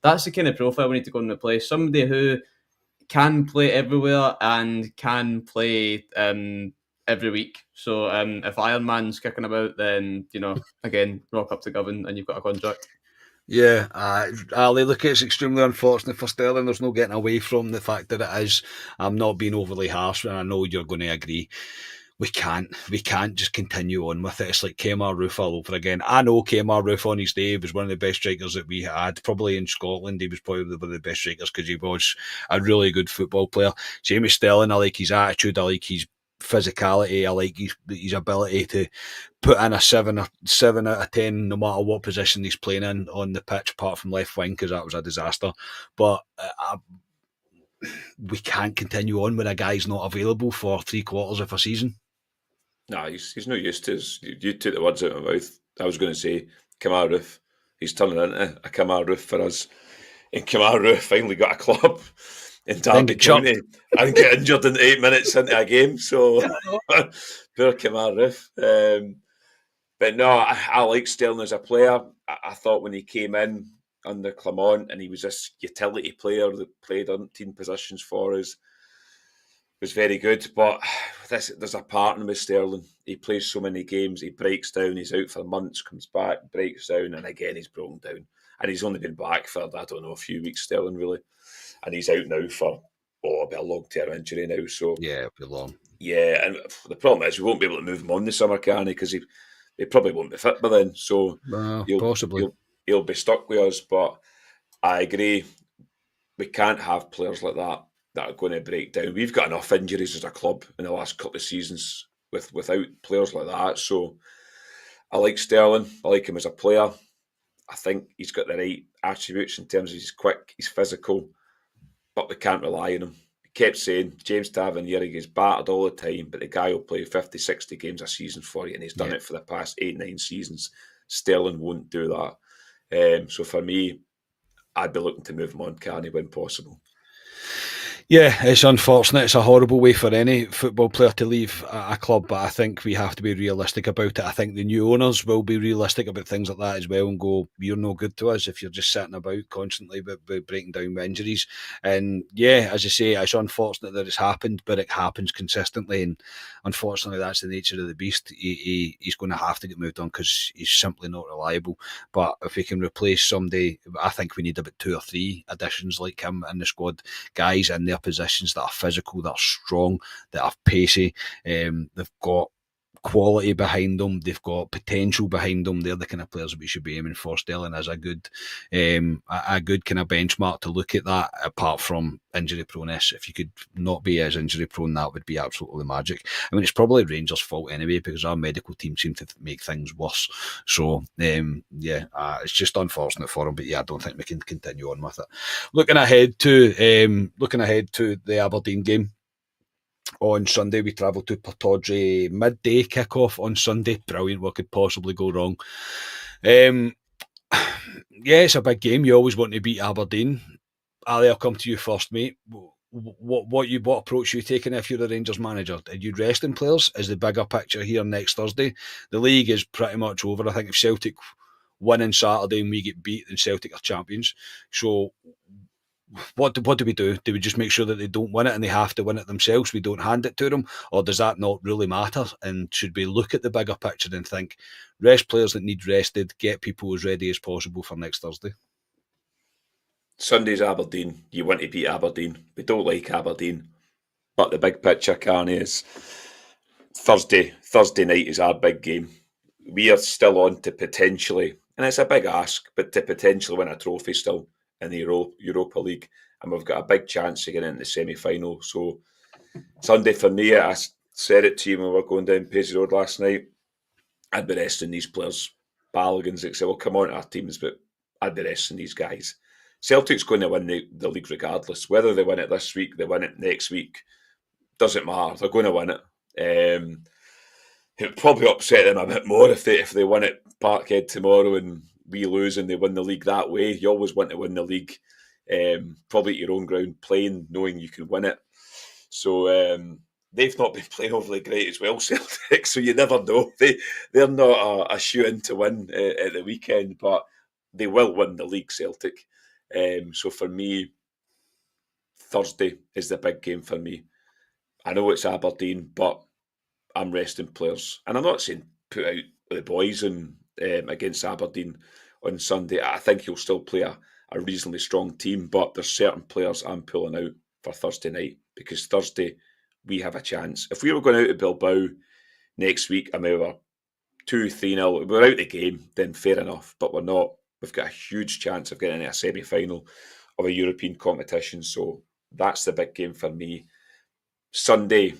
that's the kind of profile we need to go and replace. Somebody who can play everywhere and can play every week. So if Iron Man's kicking about, then again, rock up to Govan and you've got a contract.
Yeah, Ali, look, it's extremely unfortunate for Sterling. There's no getting away from the fact that it is. I'm not being overly harsh, and I know you're going to agree. We can't just continue on with it. It's like Kemar Roof all over again. I know Kemar Roof on his day was one of the best strikers that we had. Probably in Scotland, he was probably one of the best strikers because he was a really good football player. Jamie Sterling, I like his attitude, I like his physicality, I like his ability to put in a 7 out of 10 no matter what position he's playing in on the pitch, apart from left wing because that was a disaster. But we can't continue on when a guy's not available for 3/4 of a season.
Nah, he's no use to us. You took the words out of my mouth. I was going to say Kemar Roof. He's turning into a Kemar Roof for us. And Kemar Roof finally got a club in Derby County and get injured in 8 minutes into a game. So poor Kemar Roof. But no, I like Sterling as a player. I thought when he came in under Clement and he was this utility player that played 13 positions for us, was very good. But there's a pattern with Sterling. He plays so many games, he breaks down, he's out for months, comes back, breaks down, and again he's broken down. And he's only been back for, I don't know, a few weeks, Sterling, really. And he's out now for a bit of long-term injury now. So
yeah, it'll be long.
Yeah, and the problem is we won't be able to move him on this summer, can he? Because he probably won't be fit by then. So
possibly
he'll be stuck with us. But I agree, we can't have players like that are going to break down. We've got enough injuries as a club in the last couple of seasons without players like that. So I like Sterling. I like him as a player. I think he's got the right attributes in terms of he's quick, he's physical, but we can't rely on him. He kept saying, James Tavernier, he gets battered all the time, but the guy will play 50, 60 games a season for you, and he's done it for the past 8, 9 seasons. Sterling won't do that. So for me, I'd be looking to move him on, Carney, when possible.
Yeah, it's unfortunate. It's a horrible way for any football player to leave a club, but I think we have to be realistic about it. I think the new owners will be realistic about things like that as well and go, you're no good to us if you're just sitting about constantly but breaking down with injuries. And yeah, as I say, it's unfortunate that it's happened, but it happens consistently. And unfortunately, that's the nature of the beast. He's going to have to get moved on because he's simply not reliable. But if we can replace somebody, I think we need about 2 or 3 additions like him in the squad, guys in their positions that are physical, that are strong, that are pacey. They've got quality behind them. They've got potential behind them. They're the kind of players that we should be aiming for. Sterling is a good kind of benchmark to look at that. Apart from injury proneness, if you could not be as injury prone, that would be absolutely magic. I mean, it's probably Rangers' fault anyway because our medical team seem to make things worse. So it's just unfortunate for him. But yeah, I don't think we can continue on with it. Looking ahead to the Aberdeen game on Sunday, we travel to Portaudry, midday kick-off on Sunday. Brilliant. What could possibly go wrong? It's a big game. You always want to beat Aberdeen. Ali, I'll come to you first, mate. What approach are you taking if you're the Rangers manager? Are you resting players? Is the bigger picture here next Thursday? The league is pretty much over. I think if Celtic win on Saturday and we get beat, then Celtic are champions. So what do we do? Do we just make sure that they don't win it and they have to win it themselves? We don't hand it to them, or does that not really matter? And should we look at the bigger picture and think, rest players that need rested, get people as ready as possible for next Thursday?
Sunday's Aberdeen. You want to beat Aberdeen. We don't like Aberdeen. But the big picture, Carney, is Thursday night is our big game. We are still on to potentially, and it's a big ask, but to potentially win a trophy still in the Europa League. And we've got a big chance of getting into the semi-final. So Sunday for me, I said it to you when we were going down Paisley Road last night, I'd be resting these players. Balogun's like, will come on to our teams, but I'd be resting these guys. Celtic's going to win the league regardless. Whether they win it this week, they win it next week, doesn't matter. They're going to win it. It would probably upset them a bit more if they win it Parkhead tomorrow and we lose and they win the league that way. You always want to win the league, probably at your own ground, playing, knowing you can win it. So they've not been playing overly great as well, Celtic, so you never know. They're not a shoe-in to win at the weekend, but they will win the league, Celtic. So for me, Thursday is the big game for me. I know it's Aberdeen, but I'm resting players. And I'm not saying put out the boys against Aberdeen on Sunday. I think he'll still play a reasonably strong team, but there's certain players I'm pulling out for Thursday night because Thursday we have a chance. If we were going out to Bilbao next week and we were 2-3-0, we're out the game, then fair enough, but we're not. We've got a huge chance of getting into a semi-final of a European competition, so that's the big game for me. Sunday,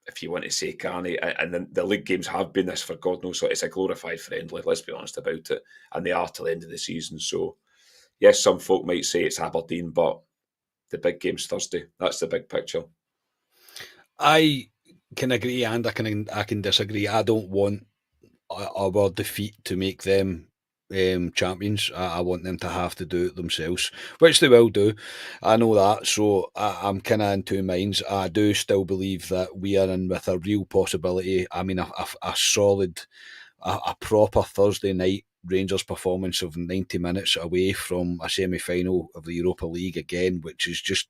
if you want to say, Carney, and the league games have been this for God knows, so it's a glorified friendly, let's be honest about it, and they are till the end of the season. So, yes, some folk might say it's Aberdeen, but the big game's Thursday. That's the big picture.
I can agree and I can disagree. I don't want our defeat to make them champions. I want them to have to do it themselves, which they will do. I know that, so I'm kind of in two minds. I do still believe that we are in with a real possibility. I mean, a solid, a proper Thursday night Rangers performance of 90 minutes away from a semi-final of the Europa League again, which is just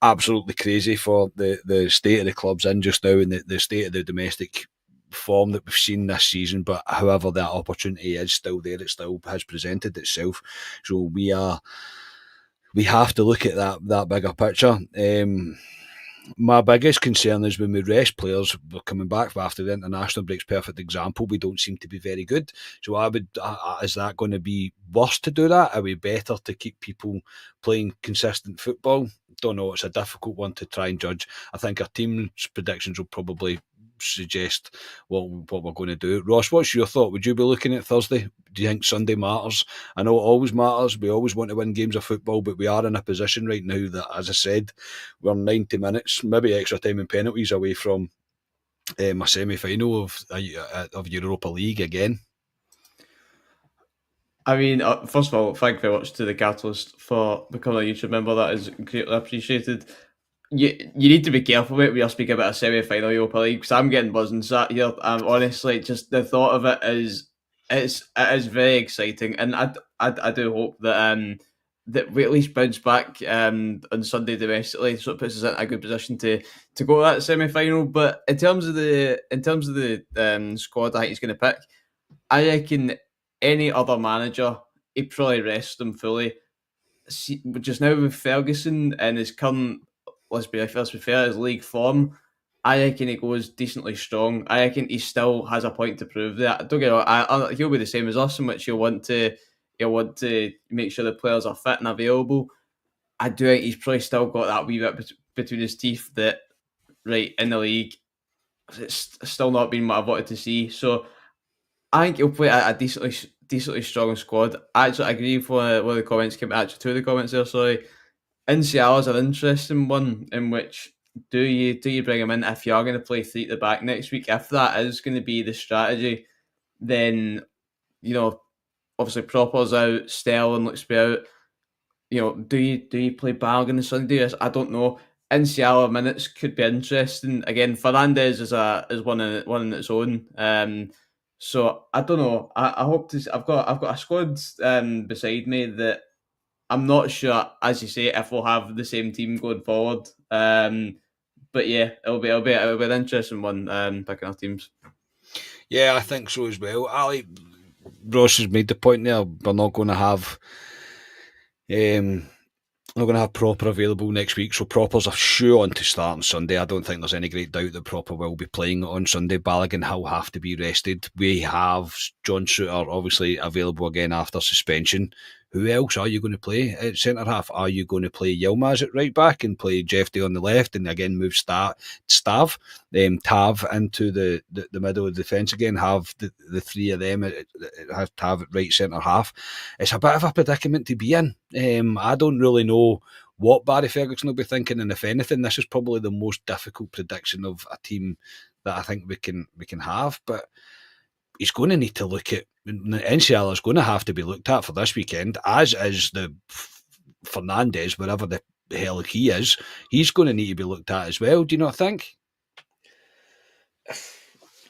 absolutely crazy for the state of the club's in just now and the state of the domestic form that we've seen this season. But however, that opportunity is still there, it still has presented itself. So we have to look at that bigger picture. My biggest concern is when we rest players, we're coming back after the international break's perfect example. We don't seem to be very good. So is that going to be worse to do that? Are we better to keep people playing consistent football? Don't know. It's a difficult one to try and judge. I think our team's predictions will probably suggest what we're going to do. Ross, what's your thought? Would you be looking at Thursday? Do you think Sunday matters? I know it always matters. We always want to win games of football, but we are in a position right now that, as I said, we're 90 minutes, maybe extra time and penalties away from a semi-final of Europa League again.
I mean, first of all, thank you very much to the Catalyst for becoming a YouTube member. That is greatly appreciated. You need to be careful with it when you're speaking about a semi-final Europa League, because I'm getting buzzing sat here. Honestly, just the thought of it is very exciting, and I do hope that we at least bounce back on Sunday domestically, so it puts us in a good position to go to that semi-final. But in terms of the squad, I think he's going to pick. I reckon any other manager, he'd probably rest them fully. See, just now with Ferguson and his current, let's be fair, his league form, I reckon he goes decently strong. I reckon he still has a point to prove that. Don't get me wrong, he'll be the same as us, in which he'll want to make sure the players are fit and available. I do think he's probably still got that wee bit between his teeth that, right, in the league, it's still not been what I wanted to see. So I think he'll play a decently strong squad. Actually, I agree with one of the comments came. Actually, two of the comments there. Sorry, Insiala is an interesting one. In which do you bring him in if you are going to play three at the back next week? If that is going to be the strategy, then obviously Proper's out, Sterling looks to be out. Do you play Balogun on Sunday? I don't know. Insiala minutes could be interesting. Again, Fernandez is one in its own. So I don't know. I hope to. I've got a squad beside me that I'm not sure, as you say, if we'll have the same team going forward. But yeah, it'll be an interesting one. Picking our teams.
Yeah, I think so as well. Ali Ross has made the point there. We're not going to have. We're going to have Proper available next week, so Proper's a shoe on to start on Sunday. I don't think there's any great doubt that Proper will be playing on Sunday. Balogun will have to be rested. We have John Souttar obviously available again after suspension. Who else are you going to play at centre half? Are you going to play Yilmaz at right back and play Jeffrey on the left and again move Tav into the middle of the defence again? Have the three of them have Tav at right centre half. It's a bit of a predicament to be in. I don't really know what Barry Ferguson will be thinking, and if anything, this is probably the most difficult prediction of a team that I think we can have. But he's going to need to look at NCL is going to have to be looked at for this weekend, as is the Fernandez, wherever the hell he is. He's going to need to be looked at as well. Do you not think?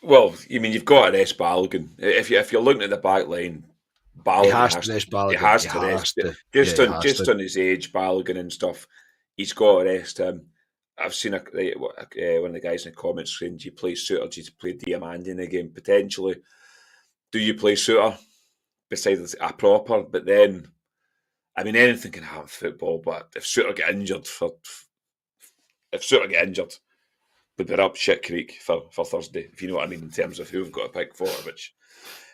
Well, you mean you've got to rest Balogun. If you're looking at the back line, Balogun has to rest Balogun. He has to rest. Just on his age, Balogun and stuff, he's got to rest him. I've seen one of the guys in the comments saying, do you play Souttar, do you play Diamandi in the game? Potentially. Do you play Souttar besides a Proper? But then, I mean, anything can happen in football, but if Souttar get injured, we'd be up shit creek for Thursday, if you know what I mean, in terms of who we've got to pick for, which...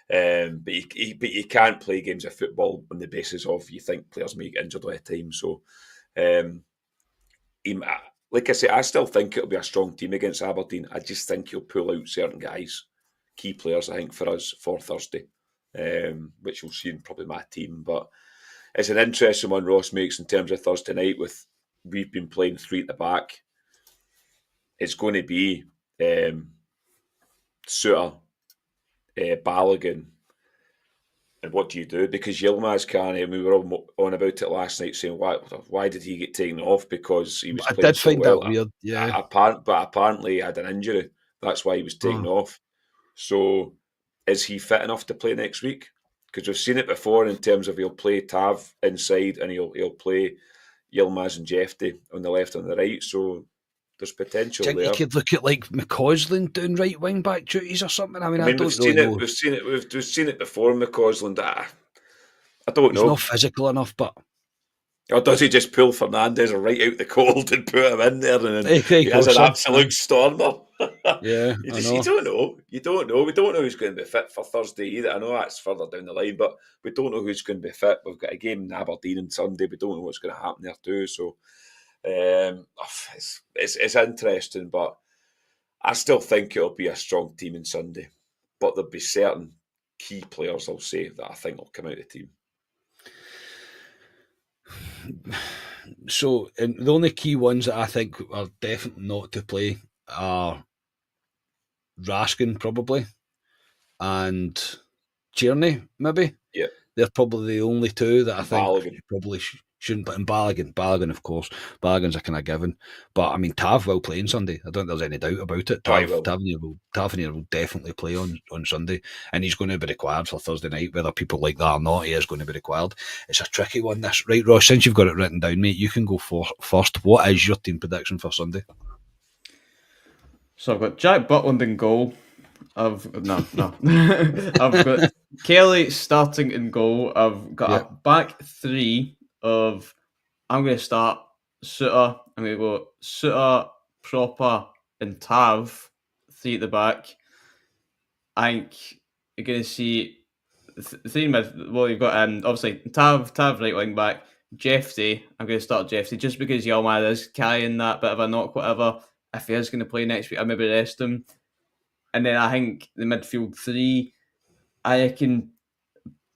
but you can't play games of football on the basis of you think players may get injured all the time. So, like I say, I still think it'll be a strong team against Aberdeen. I just think he'll pull out certain guys, key players, I think, for us for Thursday, which we'll see in probably my team. But it's an interesting one Ross makes in terms of Thursday night. With we've been playing three at the back, it's going to be Souttar, Balogun, and what do you do? Because Yilmaz can't. We were all on about it last night, saying why did he get taken off? Because he was. I did find that weird. Yeah, but apparently he had an injury. That's why he was taken off. So, is he fit enough to play next week? Because we've seen it before in terms of he'll play Tav inside and he'll play Yilmaz and Jeffrey on the left and the right. So. There's potential there.
You could look at like McCausland doing right wing back duties or something. I mean, I don't
we've seen it. We've seen it before. McCausland. I don't know.
He's not physical enough, but
or does he just pull Fernandez right out the cold and put him in there, and he has an absolute stormer?
Yeah,
you don't know. You don't know. We don't know who's going to be fit for Thursday either. I know that's further down the line, but we don't know who's going to be fit. We've got a game in Aberdeen on Sunday. We don't know what's going to happen there too. So. It's interesting, but I still think it'll be a strong team on Sunday. But there'll be certain key players, I'll say, that I think will come out of the team.
So, and the only key ones that I think are definitely not to play are Raskin, probably, and Tierney, maybe.
Yeah.
They're probably the only two that I think
Balogun.
probably shouldn't. But in Balogun, of course, Balogun's a kind of given. But I mean, Tav will play on Sunday. I don't think there's any doubt about it. Tavernier will definitely play on Sunday, and he's going to be required for Thursday night, whether people like that or not. He is going to be required. It's a tricky one, this. Right, Ross, since you've got it written down, mate, you can go first. What is your team prediction for Sunday?
So I've got Jack Butland in goal. I've got Kelly starting in goal. I've got a back three of, I'm going to start Suter. I'm going to go Suter, Proper, and Tav, three at the back. I think you're going to see three mid. Well, you've got obviously Tav right wing back. Jeffy, I'm going to start Jeffy just because Yilmaz is carrying that bit of a knock, whatever. If he is going to play next week, I maybe rest him. And then I think the midfield three, I reckon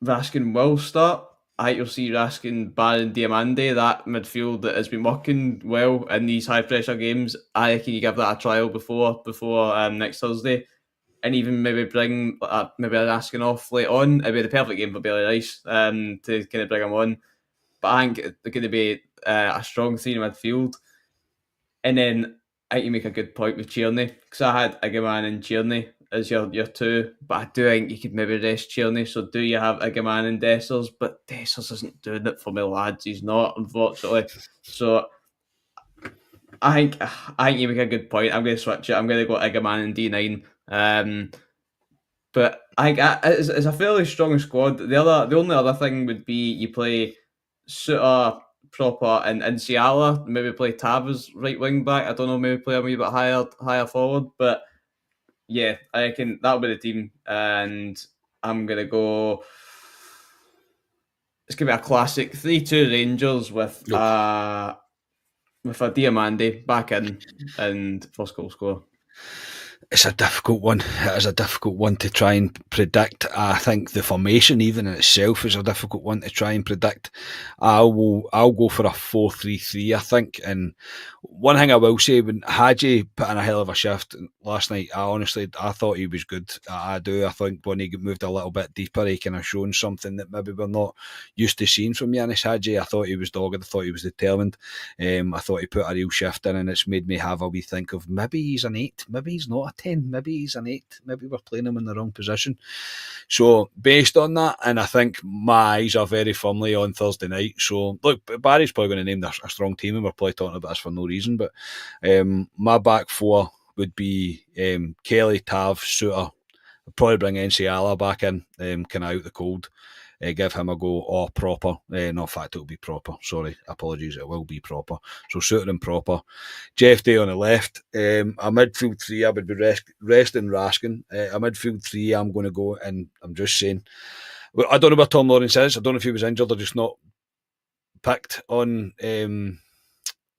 Raskin will start. I think you'll see Raskin, Barron, Diamande, that midfield that has been working well in these high pressure games. I reckon you give that a trial before next Thursday, and even maybe bring maybe Raskin off late on. It'd be the perfect game for Bailey Rice to kind of bring him on. But I think they're going to be a strong three in midfield, and then I think you make a good point with Tierney, because I had Igaman and Tierney as your two, but I do think you could maybe rest Tierney. So do you have Igaman and Dessers? But Dessers isn't doing it for me, lads. He's not, unfortunately. So I think you make a good point. I'm going to switch it. I'm going to go Igaman and D9. But I think it's a fairly strong squad. The only other thing would be you play Suter, Proper, and Ciala. Maybe play Tav as right wing back. I don't know. Maybe play a wee bit higher forward. But yeah, I reckon that'll be the team. And I'm gonna go. It's gonna be a classic 3-2 Rangers with a Diamande back in and first goal scorer.
It's a difficult one. It is a difficult one to try and predict. I think the formation even in itself is a difficult one to try and predict. I'll go for a 4-3-3, I think. And one thing I will say, when Hadji put in a hell of a shift last night, I thought he was good. I do. I think when he moved a little bit deeper, he kind of shown something that maybe we're not used to seeing from Yanis Hadji. I thought he was dogged. I thought he was determined. I thought he put a real shift in, and it's made me have a wee think of maybe he's an 8, maybe he's not a 10, maybe he's an 8, maybe we're playing him in the wrong position. So based on that, and I think my eyes are very firmly on Thursday night. So look, Barry's probably going to name a strong team, and we're probably talking about this for no reason, but my back four would be Kelly, Tav, Suter. I'd probably bring Ciala back in, kind of out the cold. Give him a go, or Proper. No, in fact, it'll be Proper. Sorry, apologies, it will be Proper. So Suter and Proper. Jeff Day on the left. A midfield three, I would be resting Raskin. A midfield three, I'm going to go, and I'm just saying, I don't know where Tom Lawrence is. I don't know if he was injured or just not picked on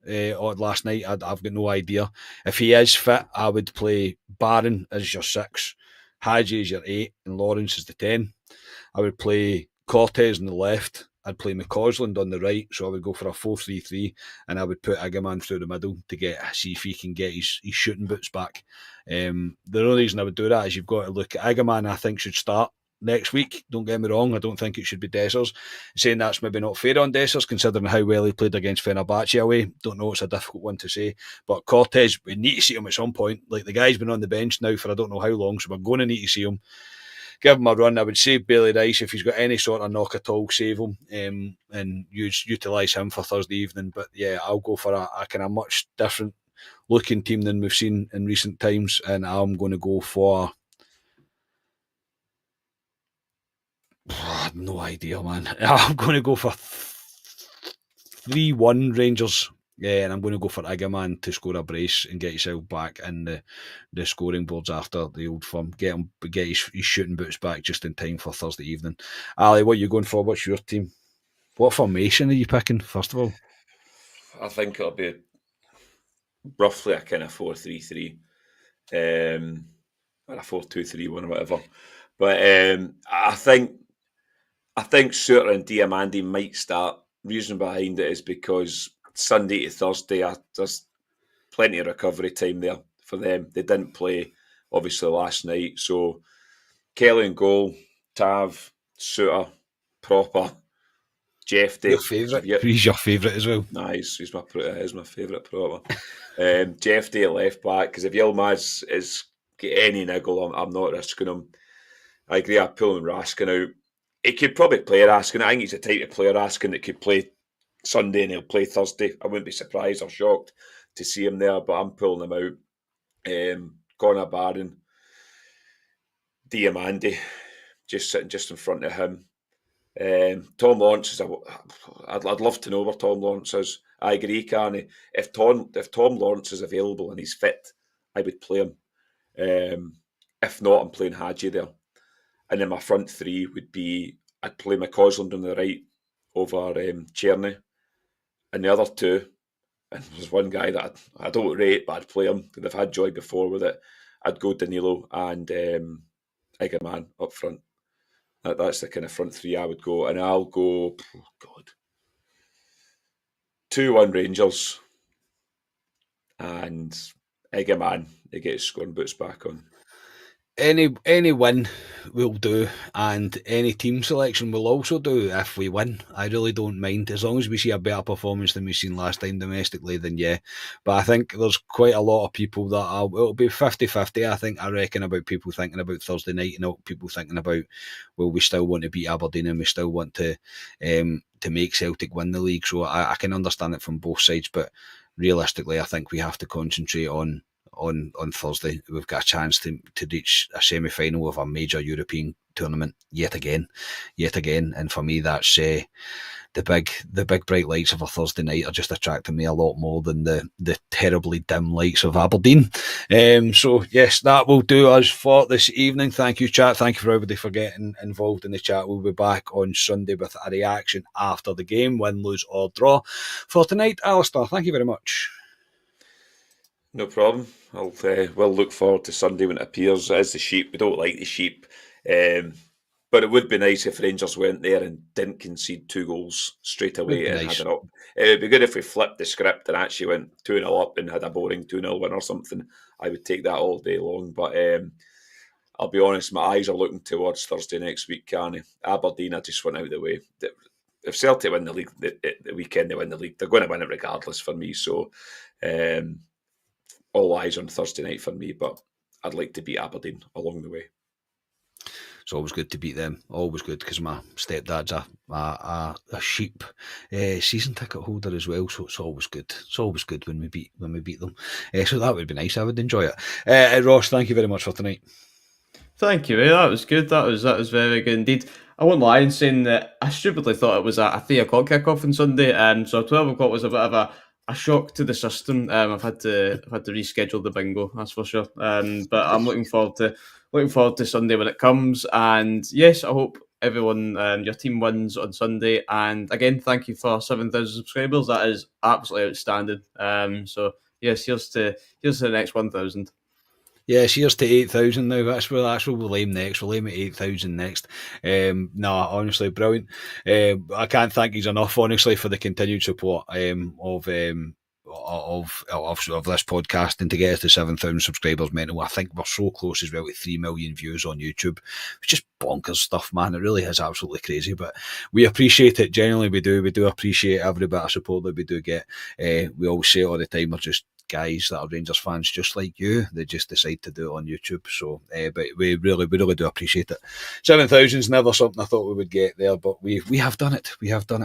last night. I've got no idea. If he is fit, I would play Barron as your 6, Hadji as your 8, and Lawrence as the 10. I would play Cortez on the left. I'd play McCausland on the right, so I would go for a 4-3-3, and I would put Igaman through the middle to see if he can get his shooting boots back. The only reason I would do that is you've got to look at Igaman. I think should start next week. Don't get me wrong, I don't think it should be Dessers. Saying that's maybe not fair on Dessers, considering how well he played against Fenerbahce away. Don't know, it's a difficult one to say. But Cortez, we need to see him at some point. Like, the guy's been on the bench now for I don't know how long, so we're going to need to see him. Give him a run. I would save Bailey Rice if he's got any sort of knock at all. Save him and utilise him for Thursday evening. But yeah, I'll go for a kind of much different looking team than we've seen in recent times, and I'm going to go for. No idea, man. I'm going to go for 3-1 Rangers. Yeah, and I'm going to go for Igaman to score a brace and get himself back in the scoring boards after the Old Firm. Get his shooting boots back just in time for Thursday evening. Ali, what are you going for? What's your team? What formation are you picking, first of all?
I think it'll be roughly a kind of 4-3-3. Or a 4-2-3-1 or whatever. But I think Suter and Diamande might start. Reason behind it is because Sunday to Thursday, there's plenty of recovery time there for them. They didn't play, obviously, last night. So Kelly in goal, Tav, Suter, Proper, Jeffy.
Your favourite? He's your favourite as well.
Nice. He's my favourite proper. Jeffy at left back, because if Yilmaz is get any niggle, I'm not risking him. I agree, I'm pulling Raskin out. He could probably play Raskin. I think he's the type of player, Raskin, that could play Sunday and he'll play Thursday. I wouldn't be surprised or shocked to see him there, but I'm pulling him out. Connor Barron, Diamandi, just sitting just in front of him. Tom Lawrence I'd love to know where Tom Lawrence is. I agree, Carney. If Tom Lawrence is available and he's fit, I would play him. If not, I'm playing Hadji there. And then my front three would be, I'd play McCausland on the right over Cherny. And the other two, and there's one guy that I don't rate, but I'd play him, because I've had joy before with it. I'd go Danilo and Egerman up front. That's the kind of front three I would go. And I'll go, 2-1 Rangers. And Egerman, they get his scoring boots back on.
Any win will do, and any team selection will also do if we win. I really don't mind, as long as we see a better performance than we've seen last time domestically, then yeah. But I think there's quite a lot of people that it'll be 50-50, I reckon, about people thinking about Thursday night, and people thinking about, well, we still want to beat Aberdeen and we still want to make Celtic win the league. So I can understand it from both sides, but realistically I think we have to concentrate on Thursday. We've got a chance to reach a semi-final of a major European tournament yet again, and for me that's the big bright lights of a Thursday night are just attracting me a lot more than the terribly dim lights of Aberdeen. So yes, that will do us for this evening. Thank you, chat. Thank you for everybody for getting involved in the chat. We'll be back on Sunday with a reaction after the game, win, lose or draw. For tonight, Alistair, thank you very much.
No problem. We'll look forward to Sunday when it appears. It is the sheep. We don't like the sheep. But it would be nice if Rangers went there and didn't concede 2 goals straight away. And nice. Had it up. It would be good if we flipped the script and actually went 2-0 up and had a boring 2-0 win or something. I would take that all day long. But I'll be honest, my eyes are looking towards Thursday next week, Carney. Aberdeen, I just went out of the way. If Celtic win the league, the weekend they win the league, they're going to win it regardless for me. So all eyes on Thursday night for me, but I'd like to beat Aberdeen along the way.
It's always good to beat them. Always good, because my stepdad's a sheep season ticket holder as well, so it's always good. It's always good when we beat them. So that would be nice. I would enjoy it. Ross, thank you very much for tonight.
Thank you. That was good. That was very good indeed. I won't lie in saying that I stupidly thought it was a 3 o'clock kickoff on Sunday, so 12 o'clock was a bit of a shock to the system. I've had to reschedule the bingo, that's for sure. But I'm looking forward to Sunday when it comes. And yes, I hope everyone, your team wins on Sunday. And again, thank you for 7,000 subscribers. That is absolutely outstanding. So yes, here's to the next 1,000.
Yes, here's to 8,000 now. That's where we'll aim next. We'll aim at 8,000 next. Honestly, brilliant. I can't thank you enough, honestly, for the continued support of this podcast, and to get us to 7,000 subscribers, mental. I think we're so close as well to 3 million views on YouTube. It's just bonkers stuff, man. It really is absolutely crazy, but we appreciate it. Genuinely, we do appreciate every bit of support that we do get. We always say it all the time, we're just guys that are Rangers fans just like you. They just decide to do it on YouTube. So but we really do appreciate it. 7,000 is never something I thought we would get there, but we have done it.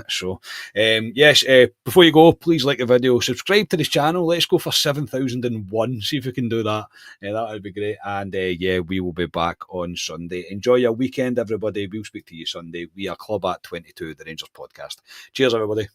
So yes, before you go, please like the video, subscribe to this channel. Let's go for 7,001. See if we can do that. That would be great. And we will be back on Sunday. Enjoy your weekend, everybody. We'll speak to you Sunday. We are Club at 22, the Rangers podcast. Cheers, everybody.